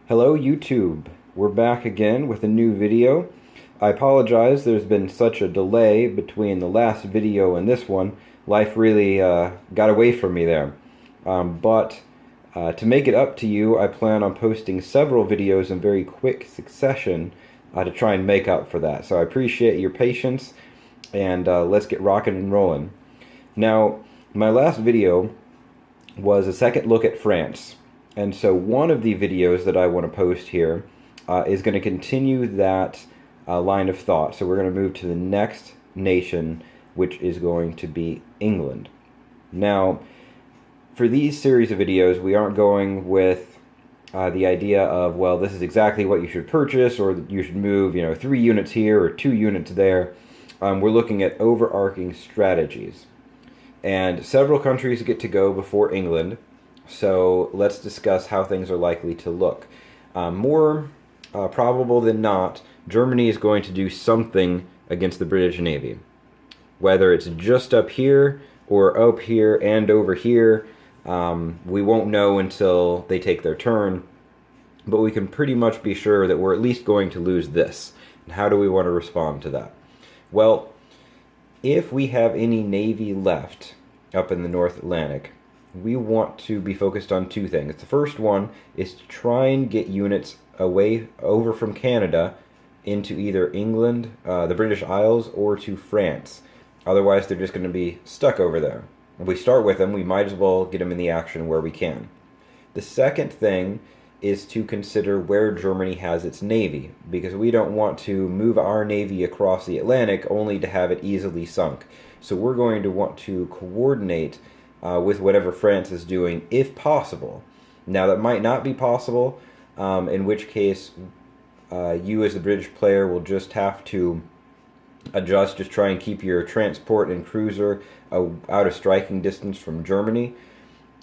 Hello YouTube, we're back again with a new video. I apologize, there's been such a delay between the last video and this one. Life really got away from me there. But to make it up to you, I plan on posting several videos in very quick succession to try and make up for that. So I appreciate your patience, and let's get rocking and rolling. Now, my last video was a second look at France. And so one of the videos that I want to post here is going to continue that line of thought. So we're going to move to the next nation, which is going to be England. Now, for these series of videos, we aren't going with the idea of, well, this is exactly what you should purchase, or you should move, 3 units here or 2 units there. We're looking at overarching strategies. And several countries get to go before England. So let's discuss how things are likely to look. More probable than not, Germany is going to do something against the British Navy. Whether it's just up here or up here and over here, we won't know until they take their turn. But we can pretty much be sure that we're at least going to lose this. And how do we want to respond to that? Well, if we have any Navy left up in the North Atlantic, we want to be focused on 2 things. The first one is to try and get units over from Canada into either England, the British Isles, or to France. Otherwise, they're just going to be stuck over there. If we start with them, we might as well get them in the action where we can. The second thing is to consider where Germany has its navy, because we don't want to move our navy across the Atlantic only to have it easily sunk. So we're going to want to coordinate with whatever France is doing, if possible. Now, that might not be possible, in which case you as the British player will just have to adjust, just try and keep your transport and cruiser out of striking distance from Germany,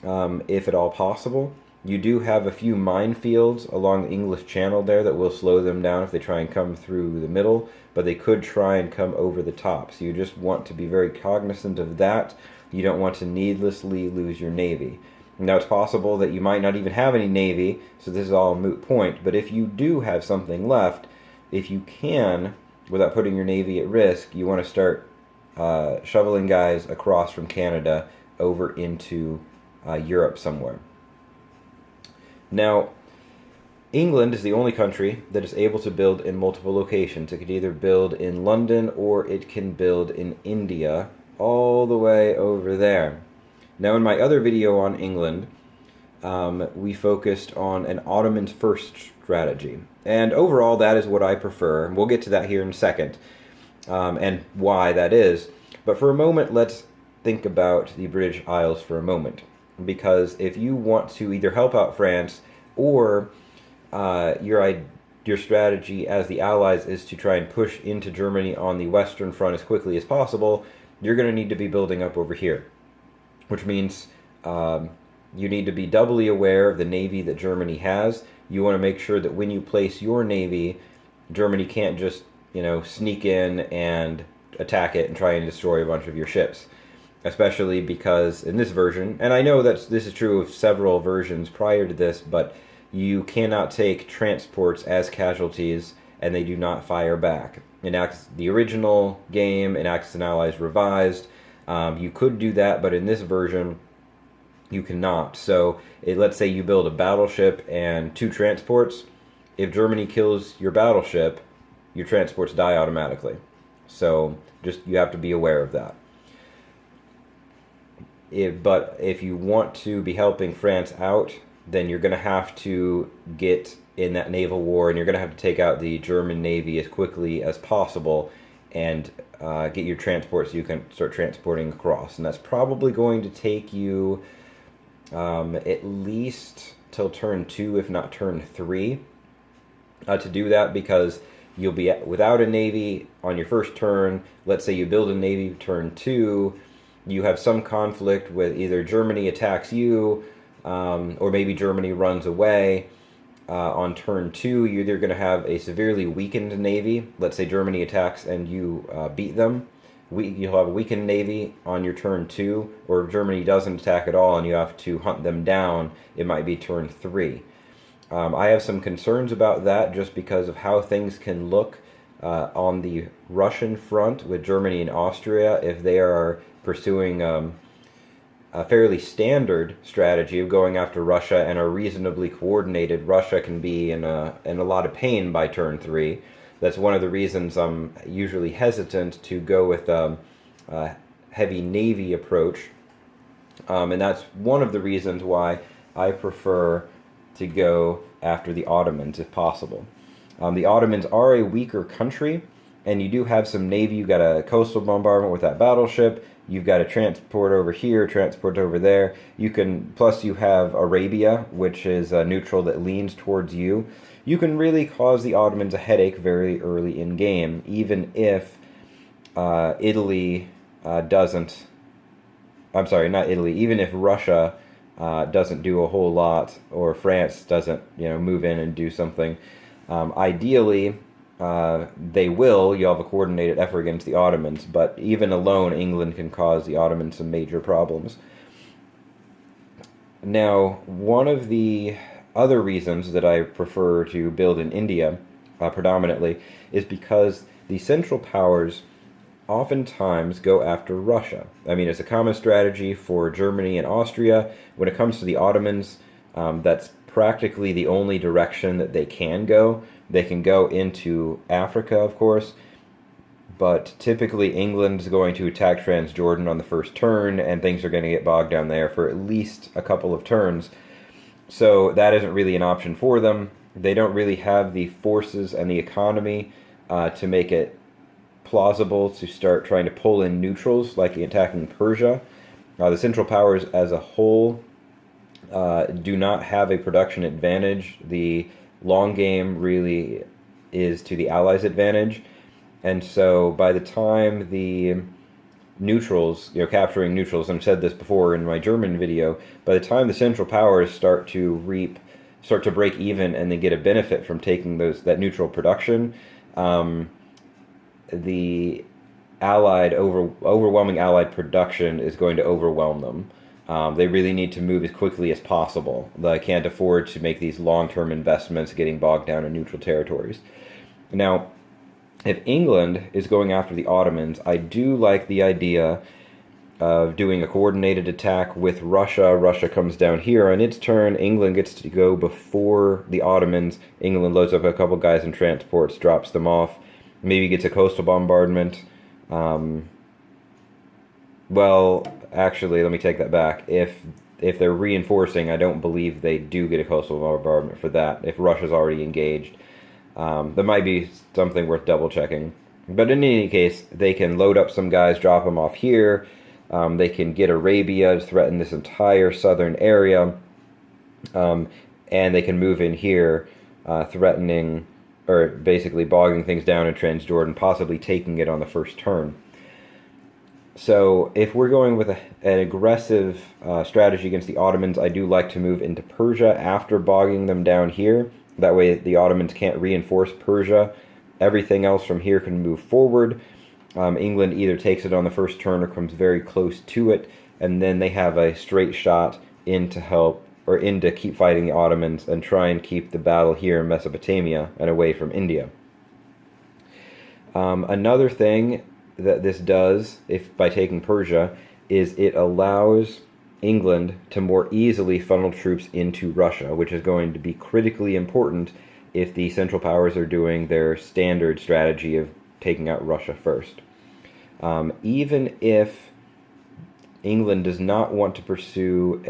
if at all possible. You do have a few minefields along the English Channel there that will slow them down if they try and come through the middle, but they could try and come over the top. So you just want to be very cognizant of that. You don't want to needlessly lose your navy. Now, it's possible that you might not even have any navy, so this is all a moot point, but if you do have something left, if you can, without putting your navy at risk, you want to start shoveling guys across from Canada over into Europe somewhere. Now, England is the only country that is able to build in multiple locations. It could either build in London or it can build in India, all the way over there. Now, in my other video on England, we focused on an Ottoman-first strategy. And overall, that is what I prefer. We'll get to that here in a second, and why that is. But for a moment, let's think about the British Isles for a moment. Because if you want to either help out France, or your strategy as the Allies is to try and push into Germany on the Western Front as quickly as possible, you're going to need to be building up over here. Which means you need to be doubly aware of the navy that Germany has. You want to make sure that when you place your navy, Germany can't just, sneak in and attack it and try and destroy a bunch of your ships. Especially because in this version, and I know that this is true of several versions prior to this, but you cannot take transports as casualties and they do not fire back. In the original game, in Axis and Allies Revised, you could do that, but in this version, you cannot. So let's say you build a battleship and 2 transports. If Germany kills your battleship, your transports die automatically. So you have to be aware of that. But if you want to be helping France out, then you're going to have to get in that naval war, and you're going to have to take out the German Navy as quickly as possible and get your transport so you can start transporting across. And that's probably going to take you at least till turn 2, if not turn 3, to do that, because you'll be without a navy on your first turn. Let's say you build a navy turn 2, you have some conflict with either Germany attacks you, or maybe Germany runs away. On turn 2, you're either going to have a severely weakened navy. Let's say Germany attacks and you beat them. You'll have a weakened navy on your turn 2, or if Germany doesn't attack at all and you have to hunt them down, it might be turn 3. I have some concerns about that just because of how things can look on the Russian front with Germany and Austria if they are pursuing a fairly standard strategy of going after Russia and are reasonably coordinated. Russia can be in a lot of pain by turn 3. That's one of the reasons I'm usually hesitant to go with a heavy navy approach. And that's one of the reasons why I prefer to go after the Ottomans if possible. The Ottomans are a weaker country, and you do have some navy. You've got a coastal bombardment with that battleship. You've got a transport over here, transport over there. Plus you have Arabia, which is a neutral that leans towards you. You can really cause the Ottomans a headache very early in game, even if Italy doesn't. I'm sorry, not Italy. Even if Russia doesn't do a whole lot, or France doesn't, move in and do something. Ideally, they will. You'll have a coordinated effort against the Ottomans, but even alone, England can cause the Ottomans some major problems. Now, one of the other reasons that I prefer to build in India, predominantly, is because the Central Powers oftentimes go after Russia. I mean, it's a common strategy for Germany and Austria. When it comes to the Ottomans, that's practically the only direction that they can go. They can go into Africa, of course, but typically England's going to attack Transjordan on the first turn, and things are going to get bogged down there for at least a couple of turns. So that isn't really an option for them. They don't really have the forces and the economy to make it plausible to start trying to pull in neutrals like attacking Persia. The Central Powers as a whole do not have a production advantage. The long game really is to the Allies' advantage, and so by the time the neutrals, capturing neutrals, and I've said this before in my German video, by the time the Central Powers start to break even and then get a benefit from taking that neutral production, the overwhelming Allied production is going to overwhelm them. They really need to move as quickly as possible. They can't afford to make these long-term investments getting bogged down in neutral territories. Now, if England is going after the Ottomans, I do like the idea of doing a coordinated attack with Russia. Russia comes down here on its turn. England gets to go before the Ottomans. England loads up a couple guys in transports, drops them off, maybe gets a coastal bombardment. Well, actually, let me take that back. If they're reinforcing, I don't believe they do get a coastal bombardment for that, if Russia's already engaged. That might be something worth double-checking. But in any case, they can load up some guys, drop them off here. They can get Arabia to threaten this entire southern area. And they can move in here, threatening, or basically bogging things down in Transjordan, possibly taking it on the first turn. So if we're going with an aggressive strategy against the Ottomans, I do like to move into Persia after bogging them down here. That way the Ottomans can't reinforce Persia. Everything else from here can move forward. England either takes it on the first turn or comes very close to it, and then they have a straight shot in to keep fighting the Ottomans and try and keep the battle here in Mesopotamia and away from India. Another thing that this does, by taking Persia, is it allows England to more easily funnel troops into Russia, which is going to be critically important if the Central Powers are doing their standard strategy of taking out Russia first. Even if England does not want to pursue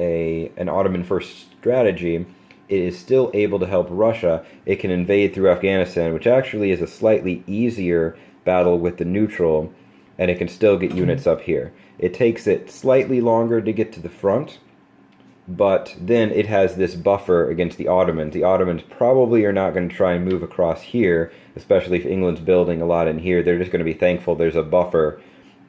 an Ottoman-first strategy, it is still able to help Russia. It can invade through Afghanistan, which actually is a slightly easier battle with the neutral, and it can still get units up here. It takes it slightly longer to get to the front, but then it has this buffer against the Ottomans. The Ottomans probably are not going to try and move across here, especially if England's building a lot in here. They're just going to be thankful there's a buffer,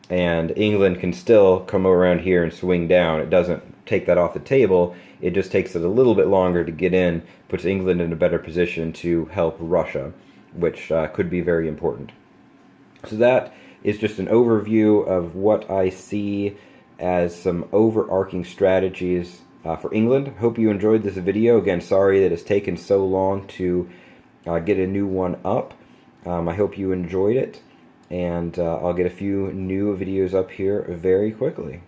and England can still come around here and swing down. It doesn't take that off the table. It just takes it a little bit longer to get in, puts England in a better position to help Russia, which could be very important. So that is just an overview of what I see as some overarching strategies for England. Hope you enjoyed this video. Again, sorry that it's taken so long to get a new one up. I hope you enjoyed it, and I'll get a few new videos up here very quickly.